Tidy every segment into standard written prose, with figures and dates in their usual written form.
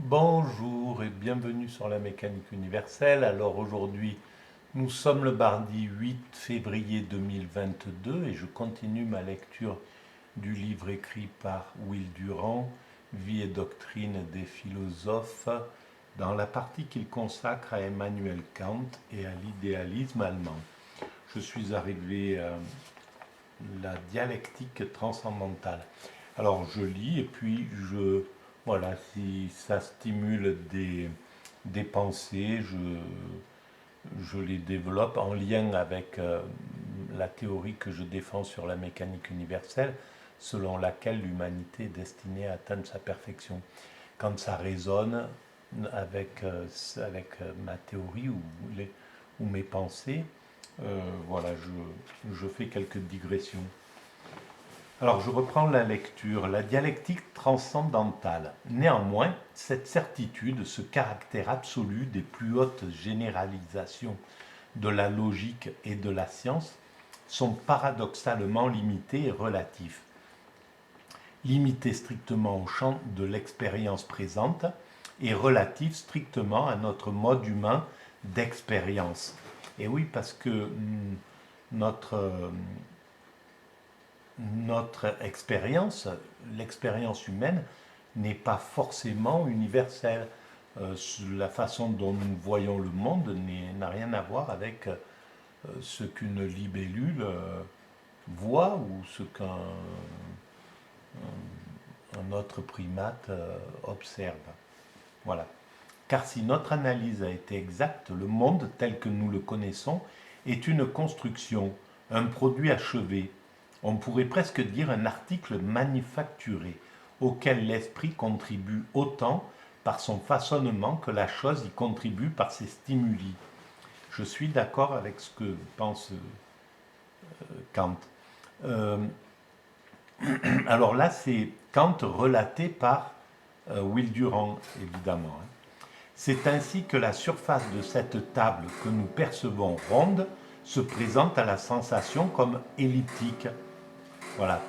Bonjour et bienvenue sur la mécanique universelle. Alors aujourd'hui, nous sommes le mardi 8 février 2022 et je continue ma lecture du livre écrit par Will Durant, Vie et doctrine des philosophes, dans la partie qu'il consacre à Emmanuel Kant et à l'idéalisme allemand. Je suis arrivé à la dialectique transcendantale. Alors je lis et puis voilà, si ça stimule des pensées, je les développe en lien avec la théorie que je défends sur la mécanique universelle, selon laquelle l'humanité est destinée à atteindre sa perfection. Quand ça résonne avec ma théorie ou mes pensées, voilà, je fais quelques digressions. Alors je reprends la lecture. La dialectique transcendantale. Néanmoins, cette certitude, ce caractère absolu des plus hautes généralisations de la logique et de la science sont paradoxalement limités et relatifs. Limités strictement au champ de l'expérience présente et relatifs strictement à notre mode humain d'expérience. Et oui, parce que notre, notre expérience, l'expérience humaine, n'est pas forcément universelle. La façon dont nous voyons le monde n'a rien à voir avec ce qu'une libellule voit ou ce qu'un autre primate observe. Voilà. Car si notre analyse a été exacte, le monde tel que nous le connaissons est une construction, un produit achevé, on pourrait presque dire un article manufacturé, auquel l'esprit contribue autant par son façonnement que la chose y contribue par ses stimuli. Je suis d'accord avec ce que pense Kant. Euh, alors là, c'est Kant relaté par Will Durant, évidemment. C'est ainsi que la surface de cette table que nous percevons ronde se présente à la sensation comme elliptique. Voilà.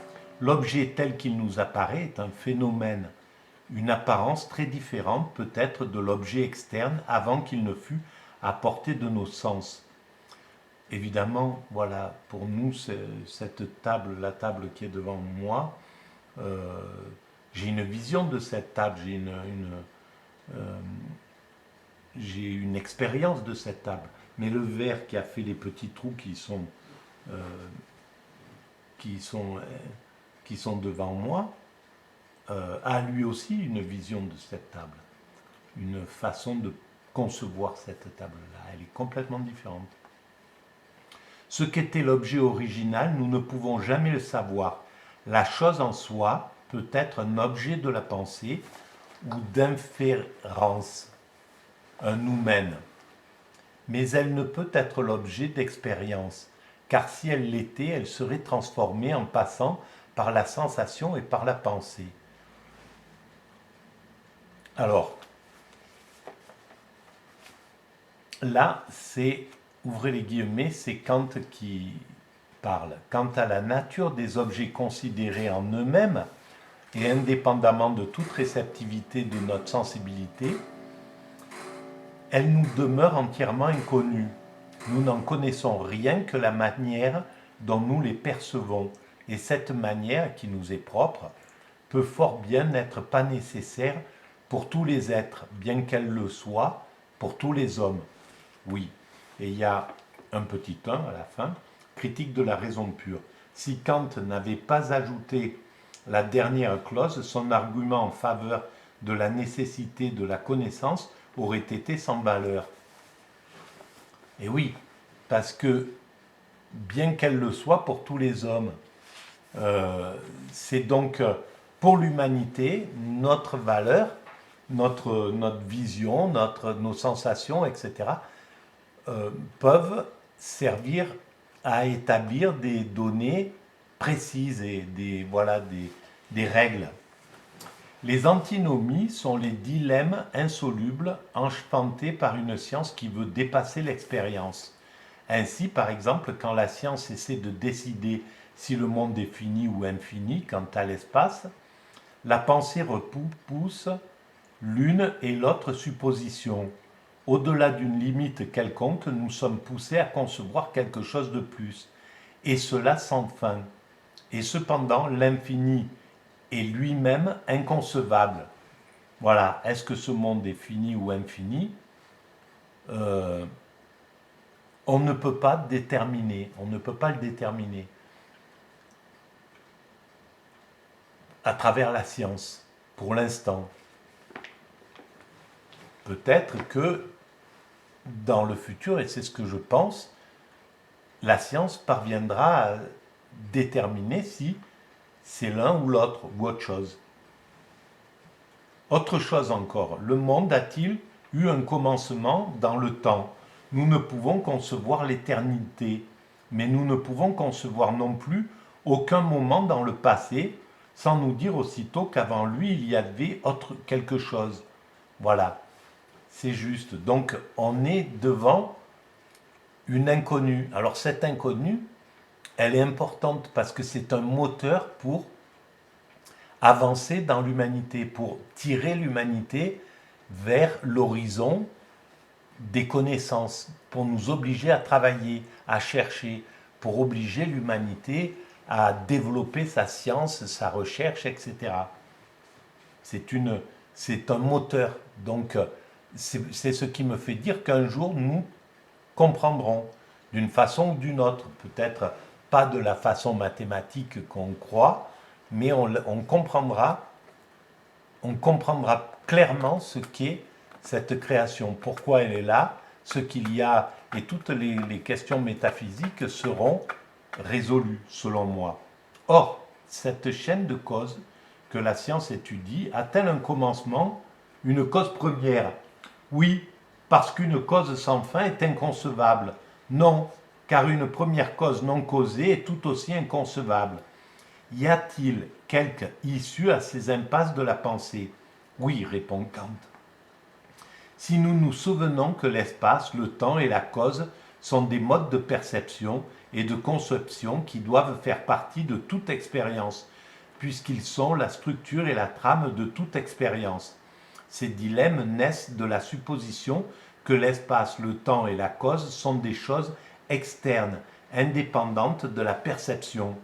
L'objet tel qu'il nous apparaît est un phénomène, une apparence très différente peut-être de l'objet externe avant qu'il ne fût à portée de nos sens. Évidemment, voilà, pour nous, cette table, la table qui est devant moi, euh, j'ai une vision de cette table, j'ai une expérience de cette table. Mais le verre qui a fait les petits trous euh, qui sont, euh, qui sont devant moi a lui aussi une vision de cette table, une façon de concevoir cette table-là. Elle est complètement différente. Ce qu'était l'objet original, nous ne pouvons jamais le savoir. La chose en soi peut être un objet de la pensée ou d'inférence, un noumen, mais elle ne peut être l'objet d'expérience, car si elle l'était, elle serait transformée en passant par la sensation et par la pensée. Alors, là, c'est, ouvrez les guillemets, c'est Kant qui parle. Quant à la nature des objets considérés en eux-mêmes, et indépendamment de toute réceptivité de notre sensibilité, elle nous demeure entièrement inconnue. Nous n'en connaissons rien que la manière dont nous les percevons, et cette manière qui nous est propre peut fort bien n'être pas nécessaire pour tous les êtres, bien qu'elle le soit pour tous les hommes. Oui, et il y a un petit 1 à la fin, critique de la raison pure. Si Kant n'avait pas ajouté la dernière clause, son argument en faveur de la nécessité de la connaissance aurait été sans valeur. Et oui, parce que bien qu'elle le soit pour tous les hommes, c'est donc pour l'humanité notre valeur, notre vision, nos sensations, etc., peuvent servir à établir des données précises et des règles. Les antinomies sont les dilemmes insolubles enfantés par une science qui veut dépasser l'expérience. Ainsi, par exemple, quand la science essaie de décider si le monde est fini ou infini quant à l'espace, la pensée repousse l'une et l'autre supposition. Au-delà d'une limite quelconque, nous sommes poussés à concevoir quelque chose de plus, et cela sans fin. Et cependant, l'infini est lui-même inconcevable. Voilà, est-ce que ce monde est fini ou infini? On ne peut pas déterminer, on ne peut pas le déterminer à travers la science, pour l'instant. Peut-être que dans le futur, et c'est ce que je pense, la science parviendra à déterminer si c'est l'un ou l'autre, ou autre chose. Autre chose encore, le monde a-t-il eu un commencement dans le temps? Nous ne pouvons concevoir l'éternité, mais nous ne pouvons concevoir non plus aucun moment dans le passé sans nous dire aussitôt qu'avant lui il y avait autre quelque chose. Voilà, c'est juste. Donc on est devant une inconnue. Alors cette inconnue, elle est importante parce que c'est un moteur pour avancer dans l'humanité, pour tirer l'humanité vers l'horizon des connaissances, pour nous obliger à travailler, à chercher, pour obliger l'humanité à développer sa science, sa recherche, etc. C'est un moteur. Donc, c'est ce qui me fait dire qu'un jour, nous comprendrons d'une façon ou d'une autre, peut-être pas de la façon mathématique qu'on croit, mais on comprendra clairement ce qu'est cette création, pourquoi elle est là, ce qu'il y a, et toutes les questions métaphysiques seront résolues, selon moi. Or, cette chaîne de causes que la science étudie a-t-elle un commencement, une cause première? Oui, parce qu'une cause sans fin est inconcevable. Non, car une première cause non causée est tout aussi inconcevable. Y a-t-il quelque issue à ces impasses de la pensée? Oui, répond Kant. Si nous nous souvenons que l'espace, le temps et la cause sont des modes de perception et de conception qui doivent faire partie de toute expérience, puisqu'ils sont la structure et la trame de toute expérience. Ces dilemmes naissent de la supposition que l'espace, le temps et la cause sont des choses externes, indépendantes de la perception.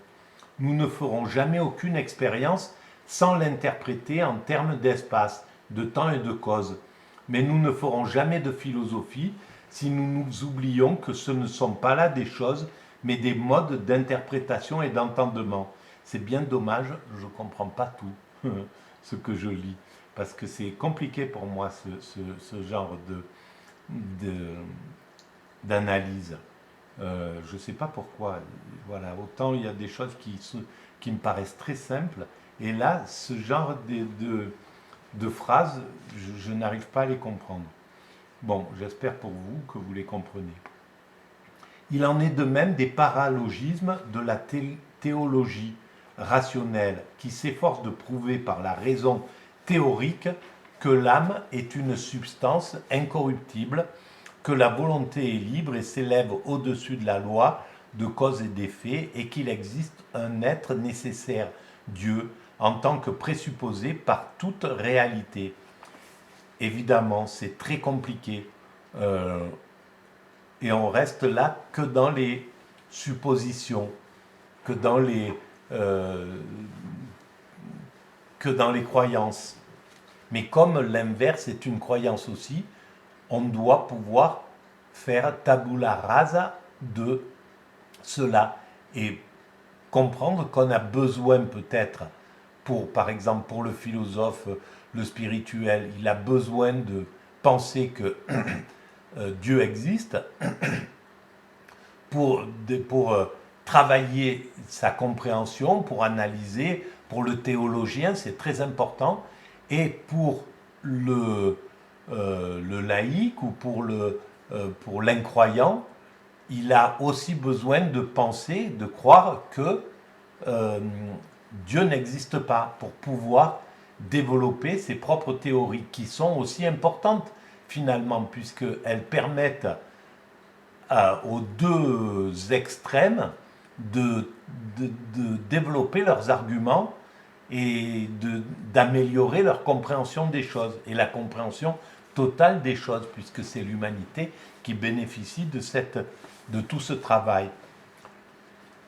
Nous ne ferons jamais aucune expérience sans l'interpréter en termes d'espace, de temps et de cause. Mais nous ne ferons jamais de philosophie si nous nous oublions que ce ne sont pas là des choses, mais des modes d'interprétation et d'entendement. C'est bien dommage, je ne comprends pas tout ce que je lis, parce que c'est compliqué pour moi ce genre d'analyse. Je ne sais pas pourquoi. Voilà, autant il y a des choses qui me paraissent très simples, et là, ce genre de phrases, je n'arrive pas à les comprendre. Bon, j'espère pour vous que vous les comprenez. Il en est de même des paralogismes de la théologie rationnelle qui s'efforce de prouver par la raison théorique que l'âme est une substance incorruptible, que la volonté est libre et s'élève au-dessus de la loi de cause et d'effet, et qu'il existe un être nécessaire, Dieu, en tant que présupposé par toute réalité. Évidemment, c'est très compliqué. Et on reste là que dans les suppositions, que dans les croyances. Mais comme l'inverse est une croyance aussi, on doit pouvoir faire tabula rasa de cela et comprendre qu'on a besoin peut-être, par exemple pour le philosophe, le spirituel, il a besoin de penser que Dieu existe pour travailler sa compréhension, pour analyser, pour le théologien, c'est très important, et pour le laïc ou pour l'incroyant, il a aussi besoin de penser, de croire que Dieu n'existe pas pour pouvoir développer ses propres théories qui sont aussi importantes finalement puisqu'elles permettent aux deux extrêmes de développer leurs arguments et d'améliorer leur compréhension des choses et la compréhension totale des choses, puisque c'est l'humanité qui bénéficie de tout ce travail.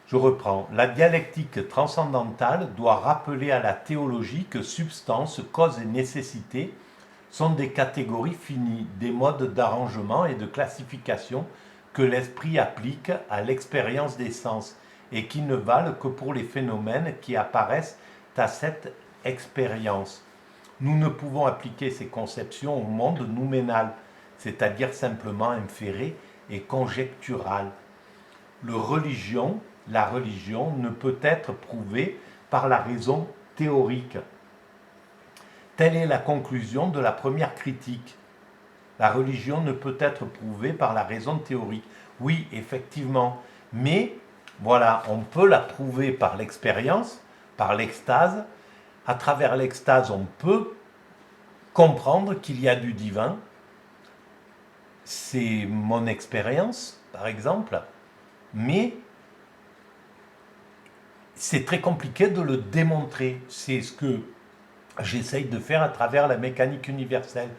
Je reprends. La dialectique transcendantale doit rappeler à la théologie que substance, cause et nécessité sont des catégories finies, des modes d'arrangement et de classification que l'esprit applique à l'expérience des sens et qui ne valent que pour les phénomènes qui apparaissent à cette expérience. Nous ne pouvons appliquer ces conceptions au monde nouménal, c'est-à-dire simplement inféré et conjectural. La religion ne peut être prouvée par la raison théorique. Telle est la conclusion de la première critique. La religion ne peut être prouvée par la raison théorique. Oui, effectivement, mais voilà, on peut la prouver par l'expérience, par l'extase. À travers l'extase, on peut comprendre qu'il y a du divin. C'est mon expérience, par exemple, mais c'est très compliqué de le démontrer. C'est ce que j'essaye de faire à travers la mécanique universelle,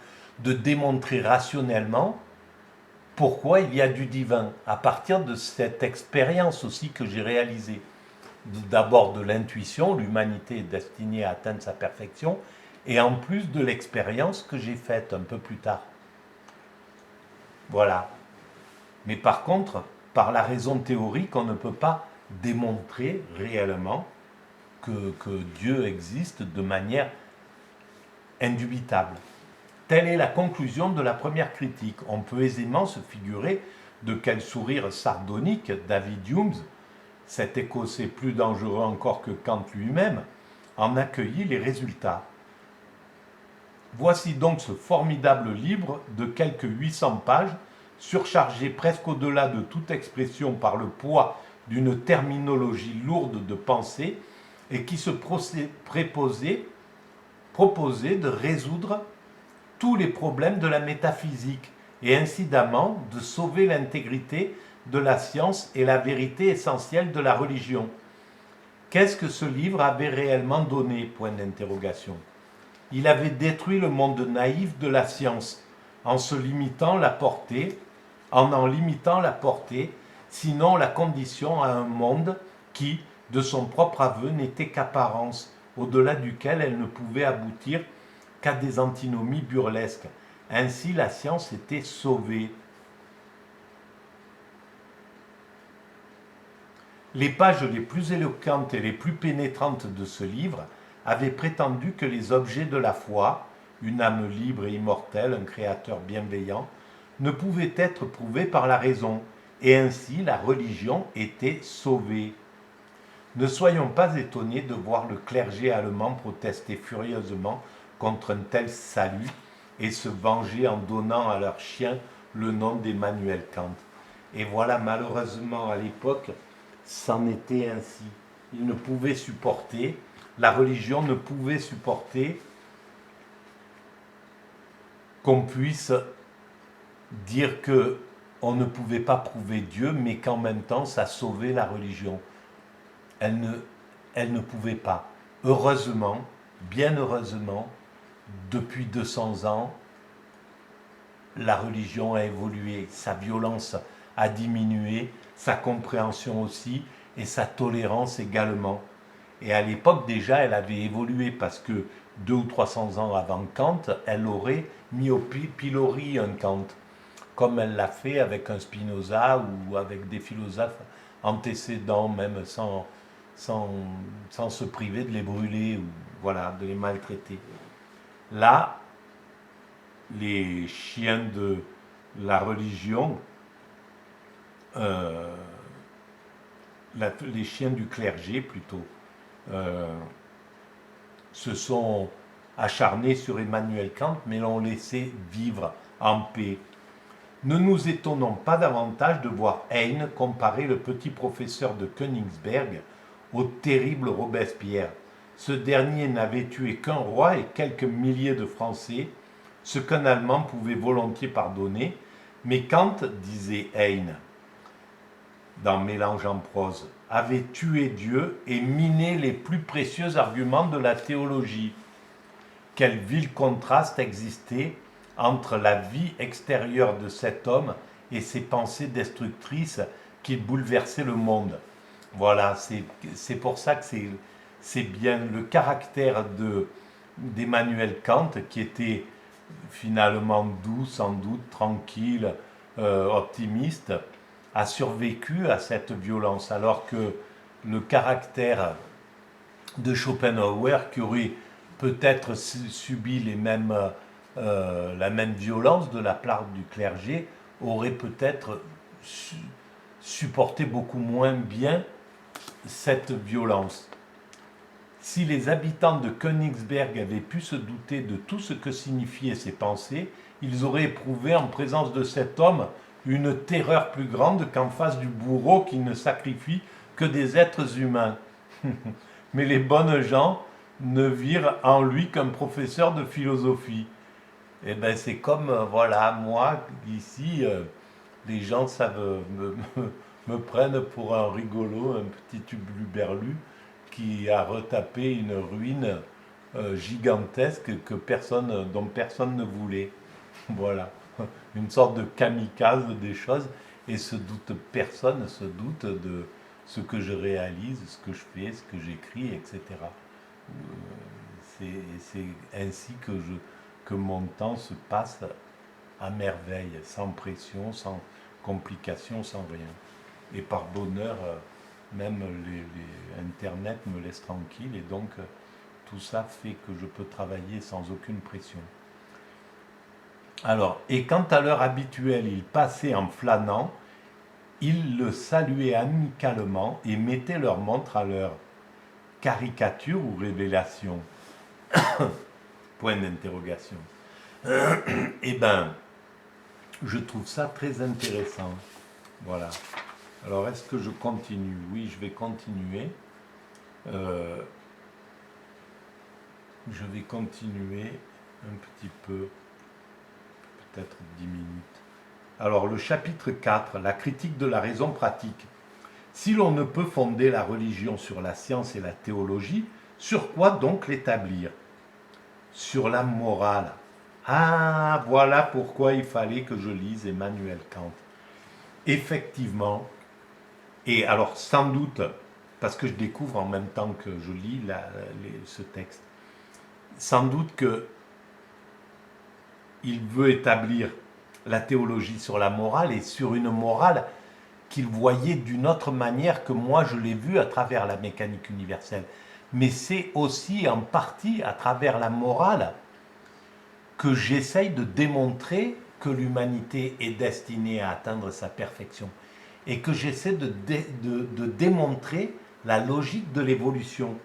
de démontrer rationnellement pourquoi il y a du divin, à partir de cette expérience aussi que j'ai réalisée. D'abord de l'intuition, l'humanité est destinée à atteindre sa perfection, et en plus de l'expérience que j'ai faite un peu plus tard. Voilà. Mais par contre, par la raison théorique, on ne peut pas démontrer réellement que Dieu existe de manière indubitable. Telle est la conclusion de la première critique. On peut aisément se figurer de quel sourire sardonique David Hume, cet Écossais plus dangereux encore que Kant lui-même, en accueillit les résultats. Voici donc ce formidable livre de quelques 800 pages, surchargé presque au-delà de toute expression par le poids d'une terminologie lourde de pensée et qui se proposait de résoudre tous les problèmes de la métaphysique et incidemment de sauver l'intégrité de la science et la vérité essentielle de la religion. Qu'est-ce que ce livre avait réellement donné ? Point d'interrogation. Il avait détruit le monde naïf de la science en en limitant la portée, sinon la condition à un monde qui, de son propre aveu, n'était qu'apparence, au-delà duquel elle ne pouvait aboutir qu'à des antinomies burlesques. Ainsi, la science était sauvée. Les pages les plus éloquentes et les plus pénétrantes de ce livre avaient prétendu que les objets de la foi, une âme libre et immortelle, un créateur bienveillant, ne pouvaient être prouvés par la raison, et ainsi la religion était sauvée. Ne soyons pas étonnés de voir le clergé allemand protester furieusement contre un tel salut et se venger en donnant à leur chien le nom d'Emmanuel Kant. Et voilà, malheureusement, à l'époque, c'en était ainsi. Ils ne pouvaient supporter, la religion ne pouvait supporter qu'on puisse dire que on ne pouvait pas prouver Dieu, mais qu'en même temps, ça sauvait la religion. Elle ne pouvait pas. Heureusement, bien heureusement, depuis 200 ans, la religion a évolué, sa violence a diminué, sa compréhension aussi, et sa tolérance également. Et à l'époque déjà, elle avait évolué, parce que 200 ou 300 ans avant Kant, elle aurait mis au pilori un Kant, comme elle l'a fait avec un Spinoza ou avec des philosophes antécédents, même sans se priver de les brûler ou voilà, de les maltraiter. Là, les chiens de la religion, les chiens du clergé plutôt, se sont acharnés sur Emmanuel Kant, mais l'ont laissé vivre en paix. Ne nous étonnons pas davantage de voir Heine comparer le petit professeur de Königsberg au terrible Robespierre. Ce dernier n'avait tué qu'un roi et quelques milliers de Français, ce qu'un Allemand pouvait volontiers pardonner, mais Kant, disait Heine, dans Mélange en prose, avait tué Dieu et miné les plus précieux arguments de la théologie. Quel vil contraste existait entre la vie extérieure de cet homme et ses pensées destructrices qui bouleversaient le monde. Voilà, c'est pour ça que c'est bien le caractère d'Emmanuel Kant qui était finalement doux, sans doute, tranquille, optimiste, a survécu à cette violence, alors que le caractère de Schopenhauer, qui aurait peut-être subi la même violence de la part du clergé, aurait peut-être supporté beaucoup moins bien cette violence. Si les habitants de Königsberg avaient pu se douter de tout ce que signifiaient ces pensées, ils auraient éprouvé en présence de cet homme une terreur plus grande qu'en face du bourreau qui ne sacrifie que des êtres humains. Mais les bonnes gens ne virent en lui qu'un professeur de philosophie. Et ben c'est comme, voilà, moi, ici, les gens savent, me prennent pour un rigolo, un petit hubluberlu qui a retapé une ruine gigantesque dont personne ne voulait. Voilà, une sorte de kamikaze des choses, et personne ne se doute de ce que je réalise, ce que je fais, ce que j'écris, etc. C'est ainsi que mon temps se passe à merveille, sans pression, sans complications, sans rien. Et par bonheur, même Internet me laisse tranquille, et donc tout ça fait que je peux travailler sans aucune pression. Alors, et quand à l'heure habituelle ils passaient en flânant, ils le saluaient amicalement et mettaient leur montre à l'heure. Caricature ou révélation? Point d'interrogation. Eh bien, je trouve ça très intéressant. Voilà. Alors, est-ce que je continue? Oui, je vais continuer. Je vais continuer un petit peu, peut-être 10 minutes. Alors, le chapitre 4, la critique de la raison pratique. Si l'on ne peut fonder la religion sur la science et la théologie, sur quoi donc l'établir? Sur la morale. Ah, voilà pourquoi il fallait que je lise Emmanuel Kant. Effectivement, et alors sans doute, parce que je découvre en même temps que je lis ce texte, sans doute qu'il veut établir la théologie sur la morale, et sur une morale qu'il voyait d'une autre manière que moi je l'ai vue à travers la mécanique universelle. Mais c'est aussi en partie à travers la morale que j'essaye de démontrer que l'humanité est destinée à atteindre sa perfection, et que j'essaie de démontrer la logique de l'évolution.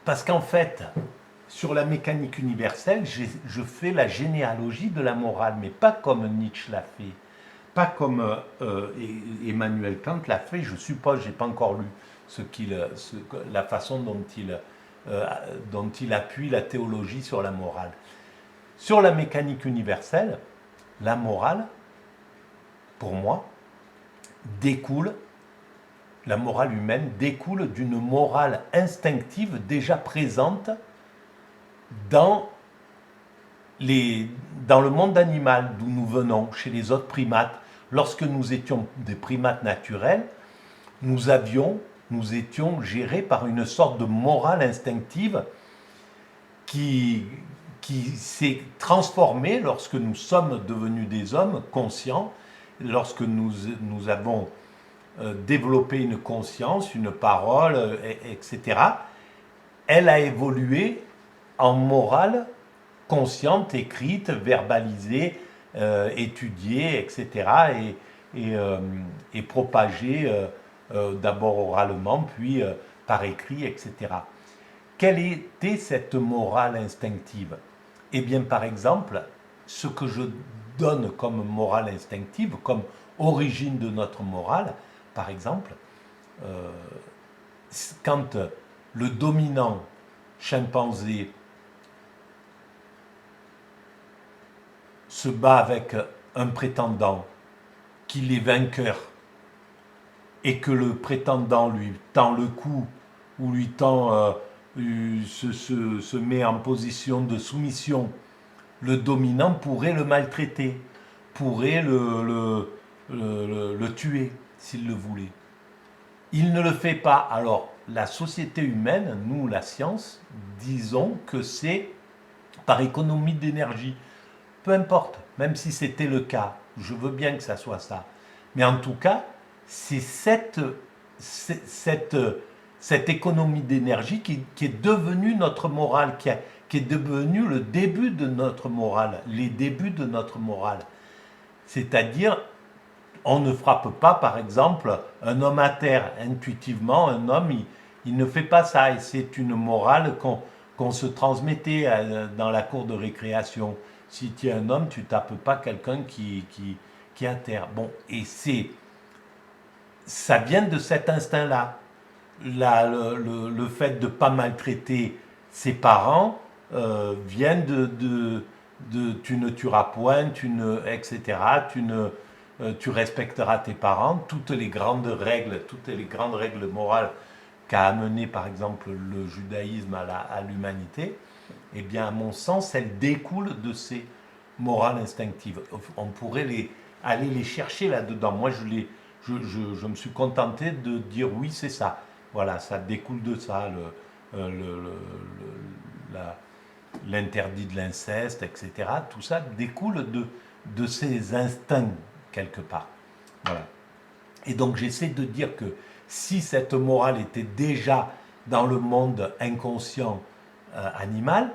Parce qu'en fait, sur la mécanique universelle, je fais la généalogie de la morale, mais pas comme Nietzsche l'a fait, pas comme Emmanuel Kant l'a fait, je suppose, je n'ai pas encore lu la façon dont il appuie la théologie sur la morale. Sur la mécanique universelle, la morale, pour moi, la morale humaine découle d'une morale instinctive déjà présente dans le monde animal d'où nous venons, chez les autres primates. Lorsque nous étions des primates naturels, nous étions gérés par une sorte de morale instinctive qui s'est transformée lorsque nous sommes devenus des hommes conscients, lorsque nous avons développé une conscience, une parole, etc. Elle a évolué en morale consciente, écrite, verbalisée, étudiée, etc. et propagée d'abord oralement, puis par écrit, etc. Quelle était cette morale instinctive? Eh bien, par exemple, ce que je donne comme morale instinctive, comme origine de notre morale, par exemple, quand le dominant chimpanzé se bat avec un prétendant qu'il est vainqueur et que le prétendant lui tend le cou ou lui tend, se met en position de soumission, le dominant pourrait le maltraiter, pourrait le tuer s'il le voulait. Il ne le fait pas. Alors, la société humaine, nous, la science, disons que c'est par économie d'énergie. Peu importe, même si c'était le cas, je veux bien que ça soit ça. Mais en tout cas, c'est cette économie d'énergie qui est devenue notre morale, qui est devenue le début de notre morale, les débuts de notre morale. C'est-à-dire, on ne frappe pas, par exemple, un homme à terre. Intuitivement, un homme, il ne fait pas ça. Et c'est une morale qu'on se transmettait dans la cour de récréation. Si tu es un homme, tu tapes pas quelqu'un qui est à terre. Bon, et ça vient de cet instinct-là. Le fait de ne pas maltraiter ses parents vient de tu ne tueras point, etc. Tu respecteras tes parents. Toutes les grandes règles morales qu'a amené par exemple le judaïsme à l'humanité, eh bien à mon sens, elles découlent de ces morales instinctives. On pourrait aller les chercher là-dedans. Moi, je me suis contenté de dire oui, c'est ça. Voilà, ça découle de ça, l'interdit de l'inceste, etc. Tout ça découle de ces instincts, quelque part. Voilà. Et donc j'essaie de dire que si cette morale était déjà dans le monde inconscient animal,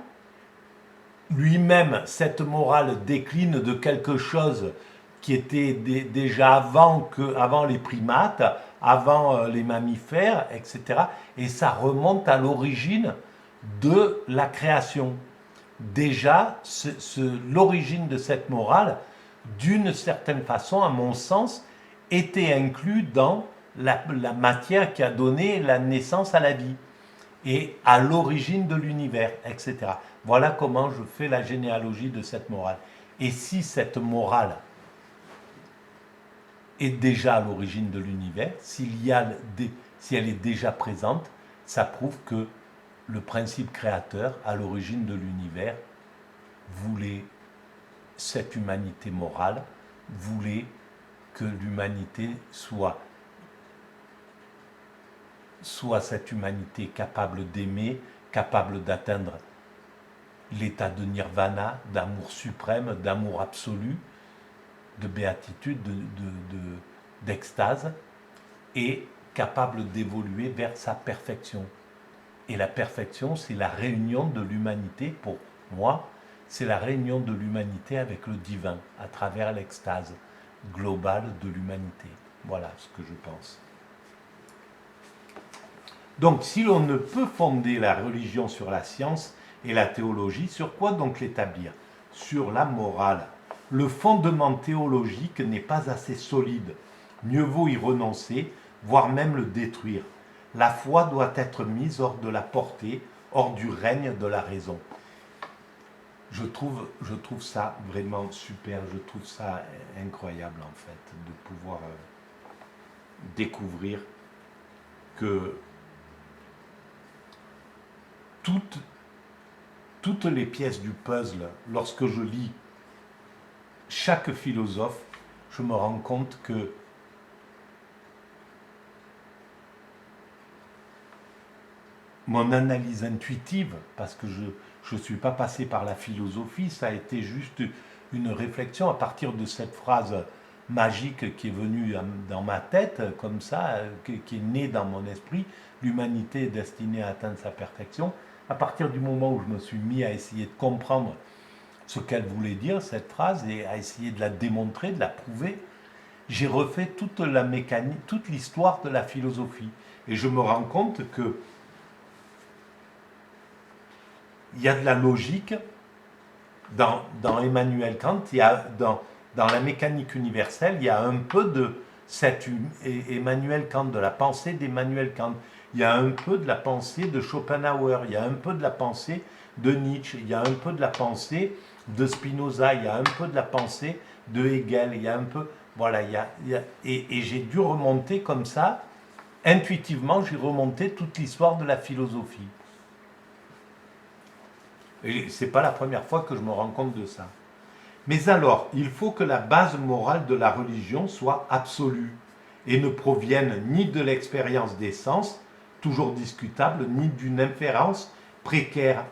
lui-même, cette morale décline de quelque chose qui était déjà avant les primates, avant les mammifères, etc. Et ça remonte à l'origine de la création. Déjà, l'origine de cette morale, d'une certaine façon, à mon sens, était inclus dans la matière qui a donné la naissance à la vie et à l'origine de l'univers, etc. Voilà comment je fais la généalogie de cette morale. Et si cette morale est déjà à l'origine de l'univers, si elle est déjà présente, ça prouve que le principe créateur, à l'origine de l'univers, voulait cette humanité morale, voulait que l'humanité soit cette humanité capable d'aimer, capable d'atteindre l'état de nirvana, d'amour suprême, d'amour absolu, de béatitude, d'extase, et capable d'évoluer vers sa perfection. Et la perfection, c'est la réunion de l'humanité, pour moi, c'est la réunion de l'humanité avec le divin, à travers l'extase globale de l'humanité. Voilà ce que je pense. Donc, si l'on ne peut fonder la religion sur la science et la théologie, sur quoi donc l'établir? Sur la morale. Le fondement théologique n'est pas assez solide. Mieux vaut y renoncer, voire même le détruire. La foi doit être mise hors de la portée, hors du règne de la raison. Je trouve ça vraiment super, je trouve ça incroyable en fait, de pouvoir découvrir que toutes les pièces du puzzle, lorsque je lis chaque philosophe, je me rends compte que mon analyse intuitive, parce que je ne suis pas passé par la philosophie, ça a été juste une réflexion à partir de cette phrase magique qui est venue dans ma tête, comme ça, qui est née dans mon esprit, l'humanité est destinée à atteindre sa perfection. À partir du moment où je me suis mis à essayer de comprendre ce qu'elle voulait dire, cette phrase, et à essayer de la démontrer, de la prouver, j'ai refait toute la mécanique, toute l'histoire de la philosophie. Et je me rends compte que il y a de la logique dans Emmanuel Kant, il y a dans la mécanique universelle, il y a un peu de cet Emmanuel Kant, de la pensée d'Emmanuel Kant. Il y a un peu de la pensée de Schopenhauer, il y a un peu de la pensée de Nietzsche, il y a un peu de la pensée de Spinoza, il y a un peu de la pensée de Hegel, il y a un peu... Voilà, et j'ai dû remonter comme ça, intuitivement, j'ai remonté toute l'histoire de la philosophie. Et c'est pas la première fois que je me rends compte de ça. Mais alors, il faut que la base morale de la religion soit absolue et ne provienne ni de l'expérience des sens, toujours discutable, ni d'une inférence précaire.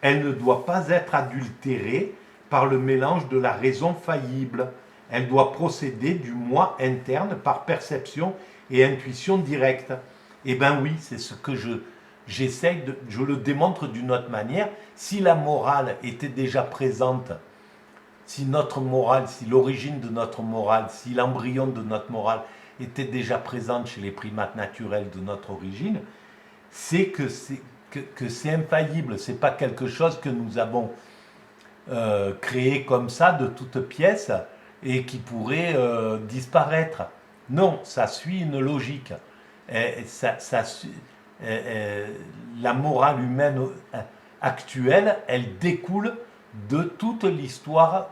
Elle ne doit pas être adultérée par le mélange de la raison faillible. Elle doit procéder du moi interne par perception et intuition directe. Eh bien oui, c'est ce que je le démontre d'une autre manière. Si la morale était déjà présente, si notre morale, si l'origine de notre morale, si l'embryon de notre morale était déjà présente chez les primates naturels de notre origine, c'est que c'est infaillible, c'est pas quelque chose que nous avons créé comme ça de toutes pièces et qui pourrait disparaître. Non, ça suit une logique. Et la morale humaine actuelle, elle découle de toute l'histoire,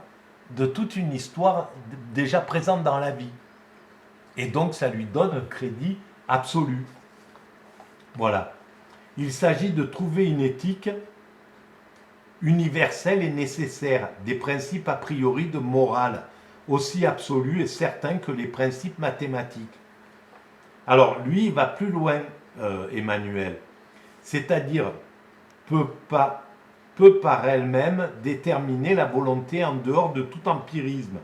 de toute une histoire déjà présente dans la vie. Et donc ça lui donne un crédit absolu. Voilà. Il s'agit de trouver une éthique universelle et nécessaire, des principes a priori de morale, aussi absolus et certains que les principes mathématiques. Alors lui, il va plus loin, Emmanuel. C'est-à-dire, peut par elle-même déterminer la volonté en dehors de tout empirisme.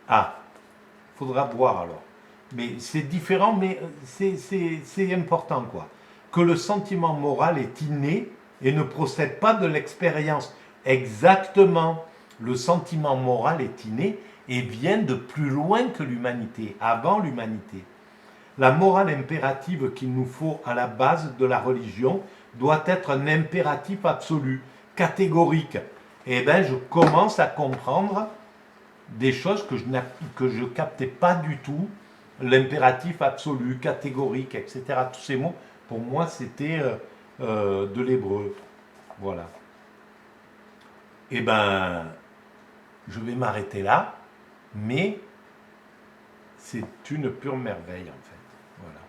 Ah, faudra voir alors. Mais c'est différent, mais c'est important, quoi. Que le sentiment moral est inné et ne procède pas de l'expérience. Exactement. Le sentiment moral est inné et vient de plus loin que l'humanité, avant l'humanité. La morale impérative qu'il nous faut à la base de la religion doit être un impératif absolu, catégorique. Et bien, je commence à comprendre des choses que je captais pas du tout, l'impératif absolu, catégorique, etc. Tous ces mots, pour moi, c'était de l'hébreu. Voilà. Et ben, je vais m'arrêter là, mais c'est une pure merveille en fait. Voilà.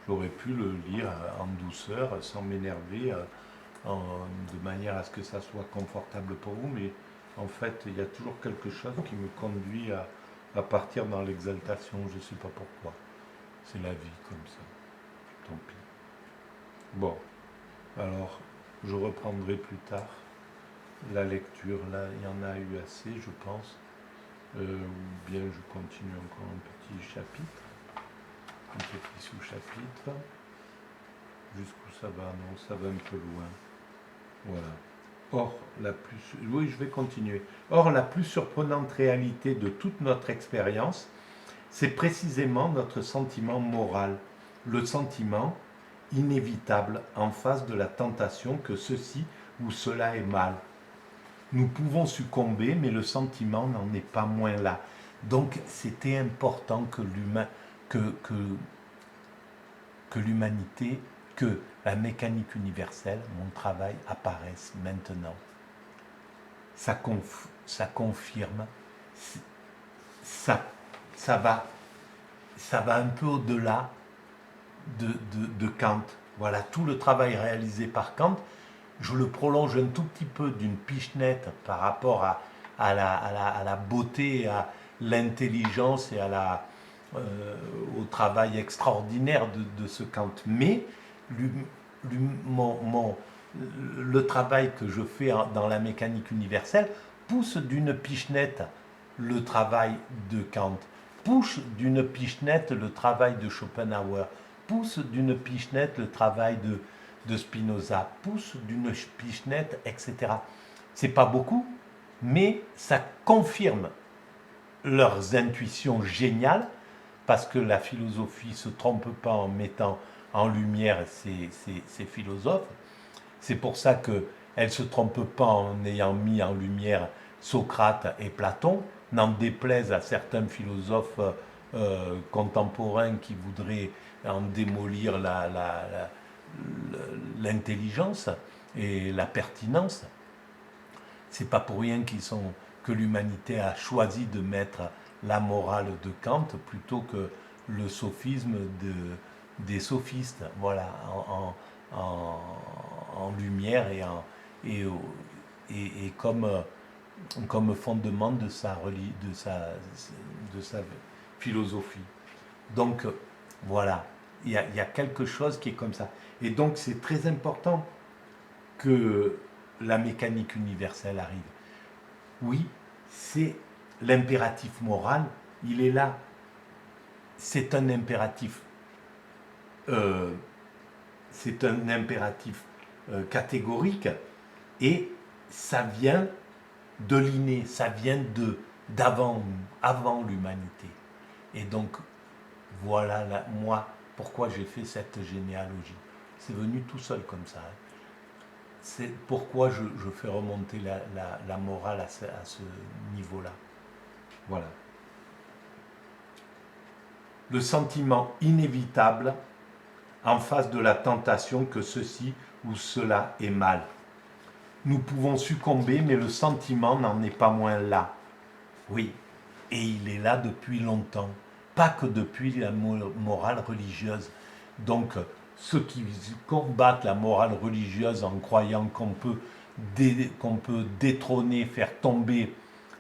J'aurais pu le lire en douceur, sans m'énerver, de manière à ce que ça soit confortable pour vous, mais en fait, il y a toujours quelque chose qui me conduit à partir dans l'exaltation, je ne sais pas pourquoi. C'est la vie comme ça. Tant pis. Bon, alors, je reprendrai plus tard la lecture. Là, il y en a eu assez, je pense. Ou bien je continue encore un petit chapitre, un petit sous-chapitre. Jusqu'où ça va? Non, ça va un peu loin. Voilà. Oui, je vais continuer. Or, la plus surprenante réalité de toute notre expérience, c'est précisément notre sentiment moral, le sentiment inévitable en face de la tentation que ceci ou cela est mal. Nous pouvons succomber, mais le sentiment n'en est pas moins là. Donc, c'était important que l'humanité, que la mécanique universelle, mon travail, apparaisse maintenant. Ça confirme, ça va un peu au-delà de Kant. Voilà, tout le travail réalisé par Kant, je le prolonge un tout petit peu d'une pichenette par rapport à la beauté, à l'intelligence et au travail extraordinaire de ce Kant. Mais le travail que je fais dans la mécanique universelle pousse d'une pichenette le travail de Kant, pousse d'une pichenette le travail de Schopenhauer, pousse d'une pichenette le travail de Spinoza, pousse d'une pichenette, etc. C'est pas beaucoup, mais ça confirme leurs intuitions géniales, parce que la philosophie ne se trompe pas en mettant en lumière ces philosophes. C'est pour ça qu'elle ne se trompe pas en ayant mis en lumière Socrate et Platon, n'en déplaise à certains philosophes contemporains qui voudraient en démolir l'intelligence et la pertinence. C'est pas pour rien que l'humanité a choisi de mettre la morale de Kant plutôt que le sophisme des sophistes, voilà, en lumière et comme fondement de sa philosophie. Donc voilà, il y a quelque chose qui est comme ça. Et donc c'est très important que la mécanique universelle arrive. Oui, c'est l'impératif moral, il est là. C'est un impératif, catégorique et ça vient de l'inné, ça vient avant l'humanité. Et donc, voilà moi pourquoi j'ai fait cette généalogie. C'est venu tout seul comme ça. C'est pourquoi je fais remonter la morale à ce niveau-là. Voilà. Le sentiment inévitable en face de la tentation que ceci ou cela est mal. Nous pouvons succomber, mais le sentiment n'en est pas moins là. Oui, et il est là depuis longtemps, pas que depuis la morale religieuse. Donc, ceux qui combattent la morale religieuse en croyant qu'on peut détrôner, faire tomber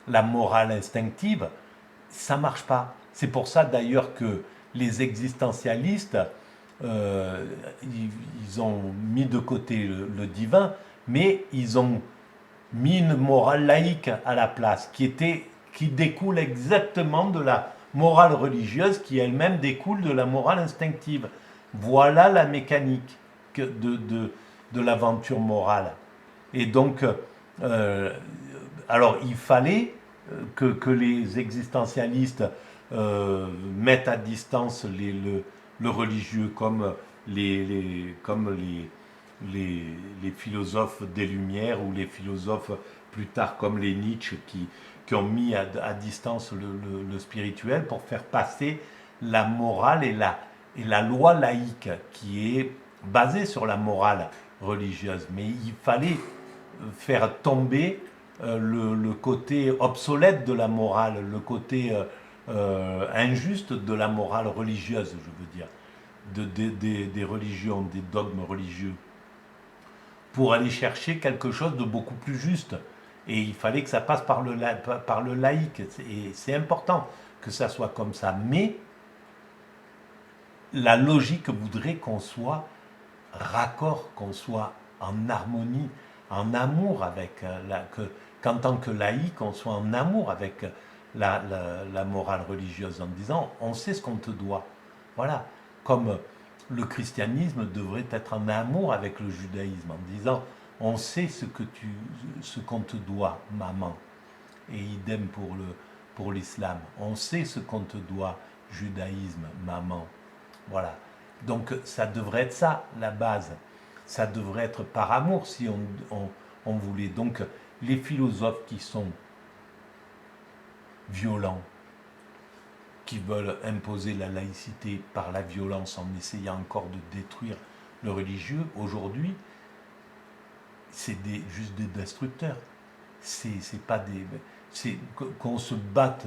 la morale instinctive, ça ne marche pas. C'est pour ça d'ailleurs que les existentialistes, ils ont mis de côté le divin, mais ils ont mis une morale laïque à la place, qui découle exactement de la morale religieuse, qui elle-même découle de la morale instinctive. Voilà la mécanique de l'aventure morale. Et donc, alors il fallait que les existentialistes mettent à distance le religieux comme les philosophes des Lumières ou les philosophes plus tard comme les Nietzsche qui ont mis à distance le spirituel pour faire passer la morale et la loi laïque qui est basée sur la morale religieuse. Mais il fallait faire tomber le côté obsolète de la morale, le côté injuste de la morale religieuse, je veux dire, des religions, des dogmes religieux, pour aller chercher quelque chose de beaucoup plus juste. Et il fallait que ça passe par le laïque. Et c'est important que ça soit comme ça. Mais la logique voudrait qu'on soit raccord, qu'on soit en harmonie, en amour avec qu'en tant que laïque, on soit en amour avec la morale religieuse en disant on sait ce qu'on te doit. Voilà. Comme le christianisme devrait être en amour avec le judaïsme en disant on sait ce qu'on te doit, maman. Et idem pour l'islam. On sait ce qu'on te doit, judaïsme, maman. Voilà. Donc ça devrait être ça, la base. Ça devrait être par amour si on voulait. Donc les philosophes qui sont violents, qui veulent imposer la laïcité par la violence en essayant encore de détruire le religieux, aujourd'hui, c'est juste des destructeurs. C'est pas des... C'est qu'on se batte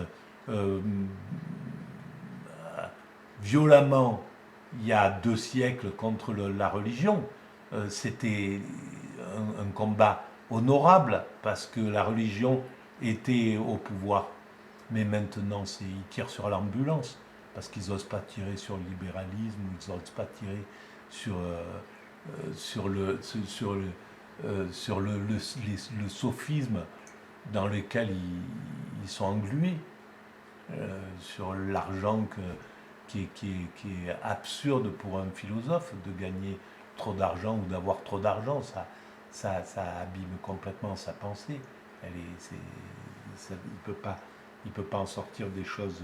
violemment il y a 2 siècles contre la religion. C'était un combat honorable parce que la religion était au pouvoir. Mais maintenant, ils tirent sur l'ambulance parce qu'ils n'osent pas tirer sur le libéralisme, ils n'osent pas tirer sur le sophisme dans lequel ils sont englués, sur l'argent qui est absurde pour un philosophe de gagner trop d'argent ou d'avoir trop d'argent. Ça abîme complètement sa pensée. Il ne peut pas en sortir des choses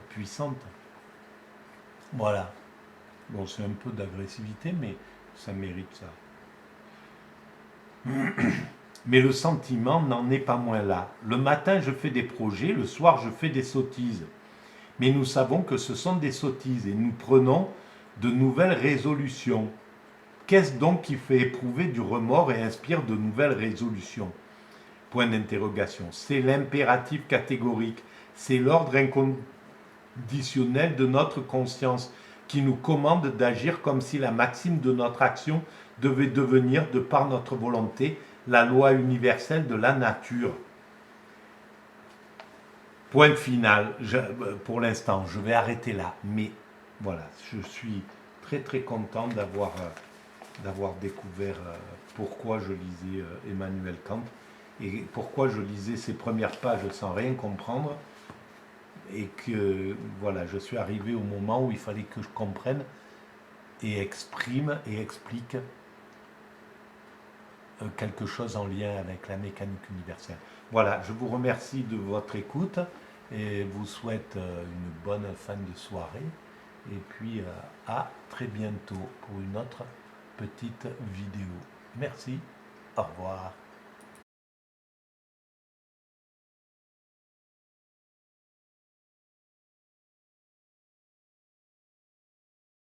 puissantes. Voilà. Bon, c'est un peu d'agressivité, mais ça mérite ça. Mais le sentiment n'en est pas moins là. Le matin, je fais des projets, le soir, je fais des sottises. Mais nous savons que ce sont des sottises et nous prenons de nouvelles résolutions. Qu'est-ce donc qui fait éprouver du remords et inspire de nouvelles résolutions? Point d'interrogation. C'est l'impératif catégorique. C'est l'ordre inconditionnel de notre conscience qui nous commande d'agir comme si la maxime de notre action devait devenir, de par notre volonté, la loi universelle de la nature. Point final. Pour l'instant, je vais arrêter là. Mais voilà, je suis très très content d'avoir découvert pourquoi je lisais Emmanuel Kant et pourquoi je lisais ses premières pages sans rien comprendre, et que voilà, je suis arrivé au moment où il fallait que je comprenne et exprime et explique quelque chose en lien avec la mécanique universelle. Voilà, je vous remercie de votre écoute et vous souhaite une bonne fin de soirée, et puis à très bientôt pour une autre petite vidéo. Merci, au revoir.